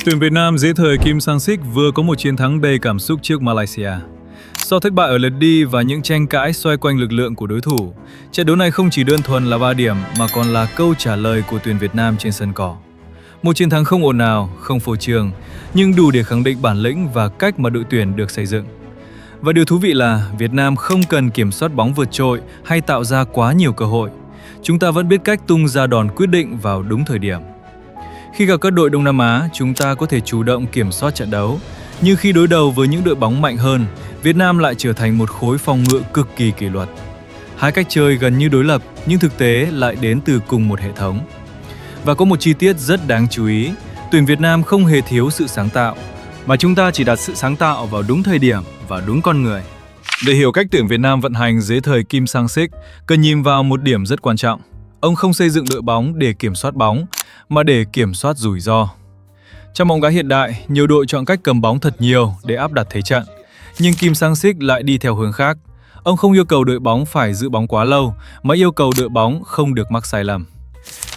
Tuyển Việt Nam dưới thời Kim Sang-sik vừa có một chiến thắng đầy cảm xúc trước Malaysia. Sau thất bại ở lượt đi và những tranh cãi xoay quanh lực lượng của đối thủ, trận đấu này không chỉ đơn thuần là 3 điểm mà còn là câu trả lời của tuyển Việt Nam trên sân cỏ. Một chiến thắng không ồn ào, không phô trương, nhưng đủ để khẳng định bản lĩnh và cách mà đội tuyển được xây dựng. Và điều thú vị là Việt Nam không cần kiểm soát bóng vượt trội hay tạo ra quá nhiều cơ hội. Chúng ta vẫn biết cách tung ra đòn quyết định vào đúng thời điểm. Khi gặp các đội Đông Nam Á, chúng ta có thể chủ động kiểm soát trận đấu. Nhưng khi đối đầu với những đội bóng mạnh hơn, Việt Nam lại trở thành một khối phòng ngự cực kỳ kỷ luật. Hai cách chơi gần như đối lập, nhưng thực tế lại đến từ cùng một hệ thống. Và có một chi tiết rất đáng chú ý, tuyển Việt Nam không hề thiếu sự sáng tạo, mà chúng ta chỉ đặt sự sáng tạo vào đúng thời điểm và đúng con người. Để hiểu cách tuyển Việt Nam vận hành dưới thời Kim Sang-sik, cần nhìn vào một điểm rất quan trọng. Ông không xây dựng đội bóng để kiểm soát bóng, mà để kiểm soát rủi ro. Trong bóng đá hiện đại, nhiều đội chọn cách cầm bóng thật nhiều để áp đặt thế trận. Nhưng Kim Sang-sik lại đi theo hướng khác. Ông không yêu cầu đội bóng phải giữ bóng quá lâu, mà yêu cầu đội bóng không được mắc sai lầm.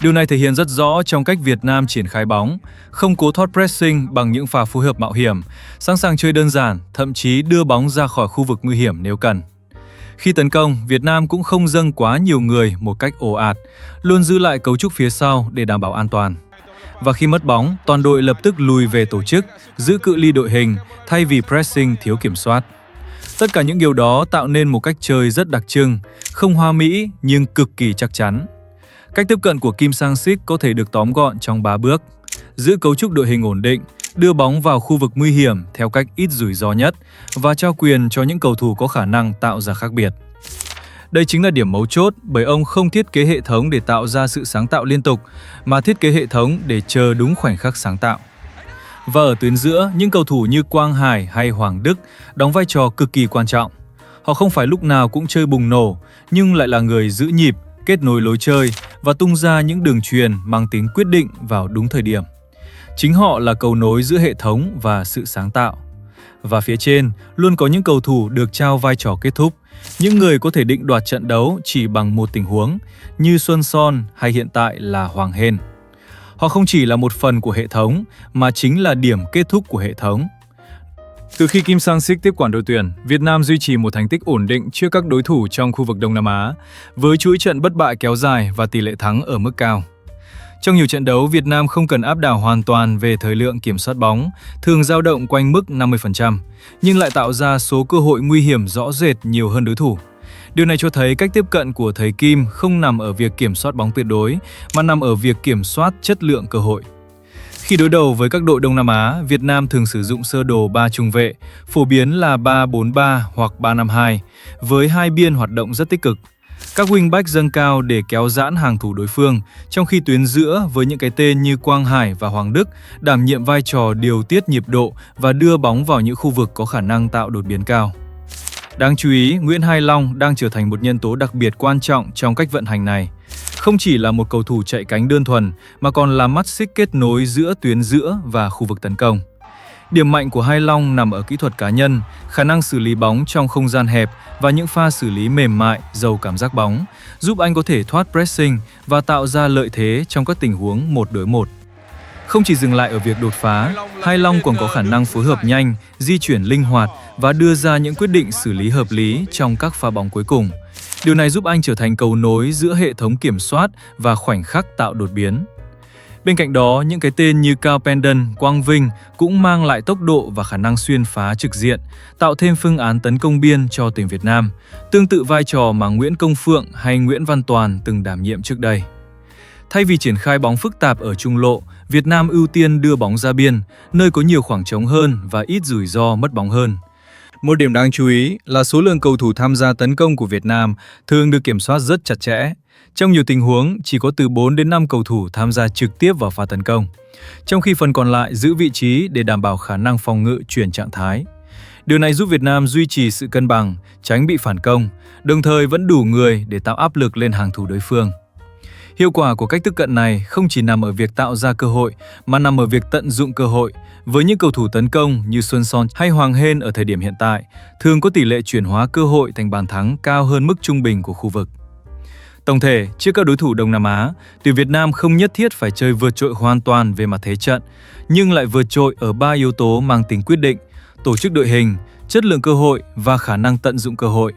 Điều này thể hiện rất rõ trong cách Việt Nam triển khai bóng, không cố thoát pressing bằng những pha phối hợp mạo hiểm, sẵn sàng chơi đơn giản, thậm chí đưa bóng ra khỏi khu vực nguy hiểm nếu cần. Khi tấn công, Việt Nam cũng không dâng quá nhiều người một cách ồ ạt, luôn giữ lại cấu trúc phía sau để đảm bảo an toàn. Và khi mất bóng, toàn đội lập tức lùi về tổ chức, giữ cự ly đội hình thay vì pressing thiếu kiểm soát. Tất cả những điều đó tạo nên một cách chơi rất đặc trưng, không hoa mỹ nhưng cực kỳ chắc chắn. Cách tiếp cận của Kim Sang-sik có thể được tóm gọn trong 3 bước. Giữ cấu trúc đội hình ổn định, đưa bóng vào khu vực nguy hiểm theo cách ít rủi ro nhất và trao quyền cho những cầu thủ có khả năng tạo ra khác biệt. Đây chính là điểm mấu chốt bởi ông không thiết kế hệ thống để tạo ra sự sáng tạo liên tục, mà thiết kế hệ thống để chờ đúng khoảnh khắc sáng tạo. Và ở tuyến giữa, những cầu thủ như Quang Hải hay Hoàng Đức đóng vai trò cực kỳ quan trọng. Họ không phải lúc nào cũng chơi bùng nổ, nhưng lại là người giữ nhịp, kết nối lối chơi và tung ra những đường chuyền mang tính quyết định vào đúng thời điểm. Chính họ là cầu nối giữa hệ thống và sự sáng tạo. Và phía trên, luôn có những cầu thủ được trao vai trò kết thúc, những người có thể định đoạt trận đấu chỉ bằng một tình huống, như Xuân Son hay hiện tại là Hoàng Hên. Họ không chỉ là một phần của hệ thống, mà chính là điểm kết thúc của hệ thống. Từ khi Kim Sang-sik tiếp quản đội tuyển, Việt Nam duy trì một thành tích ổn định trước các đối thủ trong khu vực Đông Nam Á, với chuỗi trận bất bại kéo dài và tỷ lệ thắng ở mức cao. Trong nhiều trận đấu, Việt Nam không cần áp đảo hoàn toàn về thời lượng kiểm soát bóng, thường dao động quanh mức 50%, nhưng lại tạo ra số cơ hội nguy hiểm rõ rệt nhiều hơn đối thủ. Điều này cho thấy cách tiếp cận của thầy Kim không nằm ở việc kiểm soát bóng tuyệt đối, mà nằm ở việc kiểm soát chất lượng cơ hội. Khi đối đầu với các đội Đông Nam Á, Việt Nam thường sử dụng sơ đồ 3 trung vệ, phổ biến là 3-4-3 hoặc 3-5-2, với hai biên hoạt động rất tích cực. Các wingback dâng cao để kéo giãn hàng thủ đối phương, trong khi tuyến giữa với những cái tên như Quang Hải và Hoàng Đức đảm nhiệm vai trò điều tiết nhịp độ và đưa bóng vào những khu vực có khả năng tạo đột biến cao. Đáng chú ý, Nguyễn Hai Long đang trở thành một nhân tố đặc biệt quan trọng trong cách vận hành này. Không chỉ là một cầu thủ chạy cánh đơn thuần, mà còn là mắt xích kết nối giữa tuyến giữa và khu vực tấn công. Điểm mạnh của Hai Long nằm ở kỹ thuật cá nhân, khả năng xử lý bóng trong không gian hẹp và những pha xử lý mềm mại, giàu cảm giác bóng, giúp anh có thể thoát pressing và tạo ra lợi thế trong các tình huống 1 đối 1. Không chỉ dừng lại ở việc đột phá, Hai Long còn có khả năng phối hợp nhanh, di chuyển linh hoạt và đưa ra những quyết định xử lý hợp lý trong các pha bóng cuối cùng. Điều này giúp anh trở thành cầu nối giữa hệ thống kiểm soát và khoảnh khắc tạo đột biến. Bên cạnh đó, những cái tên như Cao Pendon, Quang Vinh cũng mang lại tốc độ và khả năng xuyên phá trực diện, tạo thêm phương án tấn công biên cho tuyển Việt Nam, tương tự vai trò mà Nguyễn Công Phượng hay Nguyễn Văn Toàn từng đảm nhiệm trước đây. Thay vì triển khai bóng phức tạp ở trung lộ, Việt Nam ưu tiên đưa bóng ra biên, nơi có nhiều khoảng trống hơn và ít rủi ro mất bóng hơn. Một điểm đáng chú ý là số lượng cầu thủ tham gia tấn công của Việt Nam thường được kiểm soát rất chặt chẽ. Trong nhiều tình huống, chỉ có từ 4 đến 5 cầu thủ tham gia trực tiếp vào pha tấn công, trong khi phần còn lại giữ vị trí để đảm bảo khả năng phòng ngự chuyển trạng thái. Điều này giúp Việt Nam duy trì sự cân bằng, tránh bị phản công, đồng thời vẫn đủ người để tạo áp lực lên hàng thủ đối phương. Hiệu quả của cách tiếp cận này không chỉ nằm ở việc tạo ra cơ hội, mà nằm ở việc tận dụng cơ hội. Với những cầu thủ tấn công như Xuân Son hay Hoàng Hên ở thời điểm hiện tại, thường có tỷ lệ chuyển hóa cơ hội thành bàn thắng cao hơn mức trung bình của khu vực. Tổng thể, trước các đối thủ Đông Nam Á, tuyển Việt Nam không nhất thiết phải chơi vượt trội hoàn toàn về mặt thế trận, nhưng lại vượt trội ở 3 yếu tố mang tính quyết định: tổ chức đội hình, chất lượng cơ hội và khả năng tận dụng cơ hội.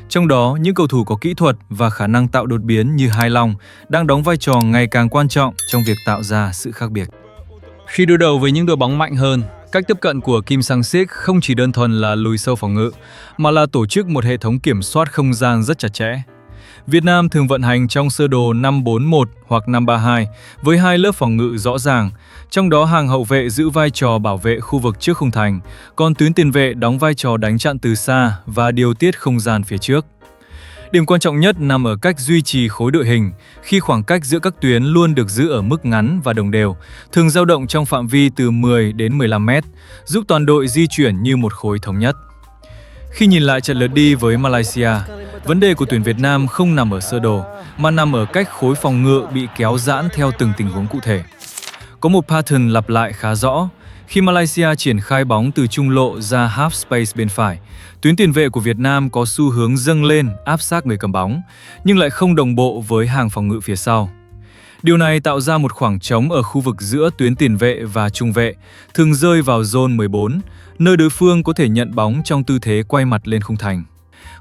Trong đó, những cầu thủ có kỹ thuật và khả năng tạo đột biến như Hai Long đang đóng vai trò ngày càng quan trọng trong việc tạo ra sự khác biệt. Khi đối đầu với những đội bóng mạnh hơn, cách tiếp cận của Kim Sang-sik không chỉ đơn thuần là lùi sâu phòng ngự, mà là tổ chức một hệ thống kiểm soát không gian rất chặt chẽ. Việt Nam thường vận hành trong sơ đồ 5-4-1 hoặc 5-3-2 với 2 lớp phòng ngự rõ ràng, trong đó hàng hậu vệ giữ vai trò bảo vệ khu vực trước khung thành, còn tuyến tiền vệ đóng vai trò đánh chặn từ xa và điều tiết không gian phía trước. Điểm quan trọng nhất nằm ở cách duy trì khối đội hình, khi khoảng cách giữa các tuyến luôn được giữ ở mức ngắn và đồng đều, thường dao động trong phạm vi từ 10 đến 15 mét, giúp toàn đội di chuyển như một khối thống nhất. Khi nhìn lại trận lượt đi với Malaysia, vấn đề của tuyển Việt Nam không nằm ở sơ đồ, mà nằm ở cách khối phòng ngự bị kéo giãn theo từng tình huống cụ thể. Có một pattern lặp lại khá rõ. Khi Malaysia triển khai bóng từ trung lộ ra half space bên phải, tuyến tiền vệ của Việt Nam có xu hướng dâng lên áp sát người cầm bóng, nhưng lại không đồng bộ với hàng phòng ngự phía sau. Điều này tạo ra một khoảng trống ở khu vực giữa tuyến tiền vệ và trung vệ, thường rơi vào zone 14, nơi đối phương có thể nhận bóng trong tư thế quay mặt lên khung thành.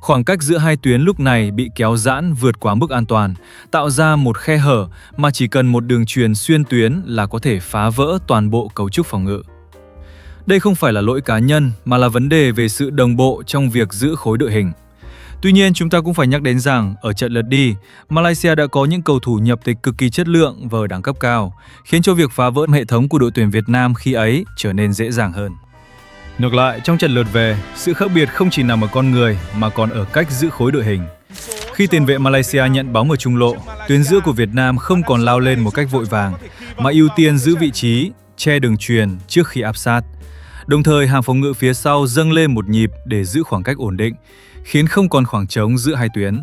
Khoảng cách giữa hai tuyến lúc này bị kéo giãn vượt quá mức an toàn, tạo ra một khe hở mà chỉ cần một đường chuyền xuyên tuyến là có thể phá vỡ toàn bộ cấu trúc phòng ngự. Đây không phải là lỗi cá nhân mà là vấn đề về sự đồng bộ trong việc giữ khối đội hình. Tuy nhiên, chúng ta cũng phải nhắc đến rằng ở trận lượt đi, Malaysia đã có những cầu thủ nhập tịch cực kỳ chất lượng và ở đẳng cấp cao, khiến cho việc phá vỡ hệ thống của đội tuyển Việt Nam khi ấy trở nên dễ dàng hơn. Ngược lại, trong trận lượt về, sự khác biệt không chỉ nằm ở con người mà còn ở cách giữ khối đội hình. Khi tiền vệ Malaysia nhận bóng ở trung lộ, tuyến giữa của Việt Nam không còn lao lên một cách vội vàng, mà ưu tiên giữ vị trí, che đường chuyền trước khi áp sát. Đồng thời, hàng phòng ngự phía sau dâng lên một nhịp để giữ khoảng cách ổn định, khiến không còn khoảng trống giữa hai tuyến.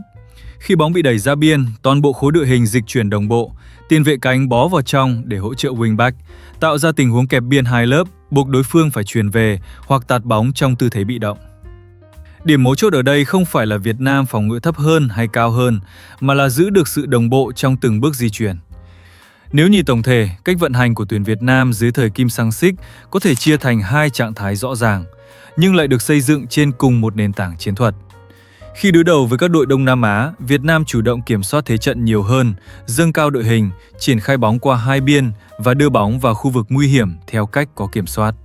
Khi bóng bị đẩy ra biên, toàn bộ khối đội hình dịch chuyển đồng bộ, tiền vệ cánh bó vào trong để hỗ trợ wingback, tạo ra tình huống kẹp biên hai lớp, buộc đối phương phải chuyền về hoặc tạt bóng trong tư thế bị động. Điểm mấu chốt ở đây không phải là Việt Nam phòng ngự thấp hơn hay cao hơn, mà là giữ được sự đồng bộ trong từng bước di chuyển. Nếu nhìn tổng thể, cách vận hành của tuyển Việt Nam dưới thời Kim Sang-sik có thể chia thành hai trạng thái rõ ràng, nhưng lại được xây dựng trên cùng một nền tảng chiến thuật. Khi đối đầu với các đội Đông Nam Á, Việt Nam chủ động kiểm soát thế trận nhiều hơn, dâng cao đội hình, triển khai bóng qua hai biên và đưa bóng vào khu vực nguy hiểm theo cách có kiểm soát.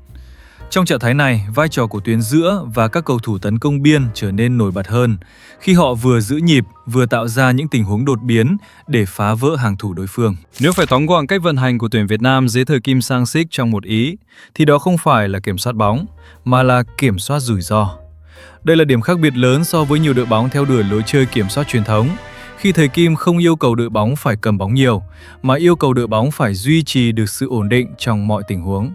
Trong trạng thái này, vai trò của tuyến giữa và các cầu thủ tấn công biên trở nên nổi bật hơn, khi họ vừa giữ nhịp, vừa tạo ra những tình huống đột biến để phá vỡ hàng thủ đối phương. Nếu phải tóm gọn cách vận hành của tuyển Việt Nam dưới thời Kim Sang-sik trong một ý, thì đó không phải là kiểm soát bóng, mà là kiểm soát rủi ro. Đây là điểm khác biệt lớn so với nhiều đội bóng theo đuổi lối chơi kiểm soát truyền thống, khi thầy Kim không yêu cầu đội bóng phải cầm bóng nhiều, mà yêu cầu đội bóng phải duy trì được sự ổn định trong mọi tình huống.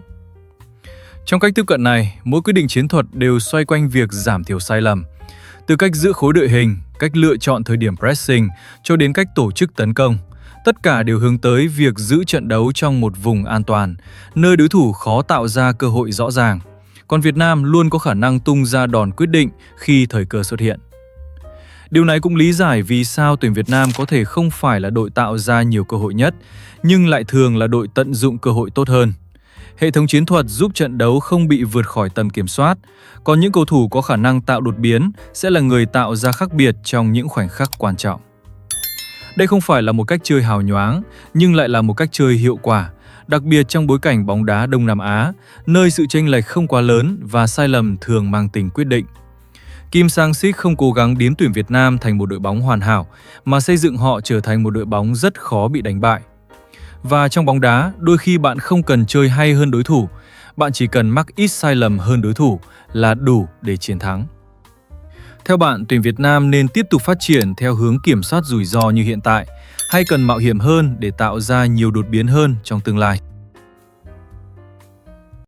Trong cách tiếp cận này, mỗi quyết định chiến thuật đều xoay quanh việc giảm thiểu sai lầm. Từ cách giữ khối đội hình, cách lựa chọn thời điểm pressing cho đến cách tổ chức tấn công, tất cả đều hướng tới việc giữ trận đấu trong một vùng an toàn, nơi đối thủ khó tạo ra cơ hội rõ ràng. Còn Việt Nam luôn có khả năng tung ra đòn quyết định khi thời cơ xuất hiện. Điều này cũng lý giải vì sao tuyển Việt Nam có thể không phải là đội tạo ra nhiều cơ hội nhất, nhưng lại thường là đội tận dụng cơ hội tốt hơn. Hệ thống chiến thuật giúp trận đấu không bị vượt khỏi tầm kiểm soát, còn những cầu thủ có khả năng tạo đột biến sẽ là người tạo ra khác biệt trong những khoảnh khắc quan trọng. Đây không phải là một cách chơi hào nhoáng, nhưng lại là một cách chơi hiệu quả, đặc biệt trong bối cảnh bóng đá Đông Nam Á, nơi sự chênh lệch không quá lớn và sai lầm thường mang tính quyết định. Kim Sang-sik không cố gắng biến tuyển Việt Nam thành một đội bóng hoàn hảo, mà xây dựng họ trở thành một đội bóng rất khó bị đánh bại. Và trong bóng đá, đôi khi bạn không cần chơi hay hơn đối thủ, bạn chỉ cần mắc ít sai lầm hơn đối thủ là đủ để chiến thắng. Theo bạn, tuyển Việt Nam nên tiếp tục phát triển theo hướng kiểm soát rủi ro như hiện tại, hay cần mạo hiểm hơn để tạo ra nhiều đột biến hơn trong tương lai?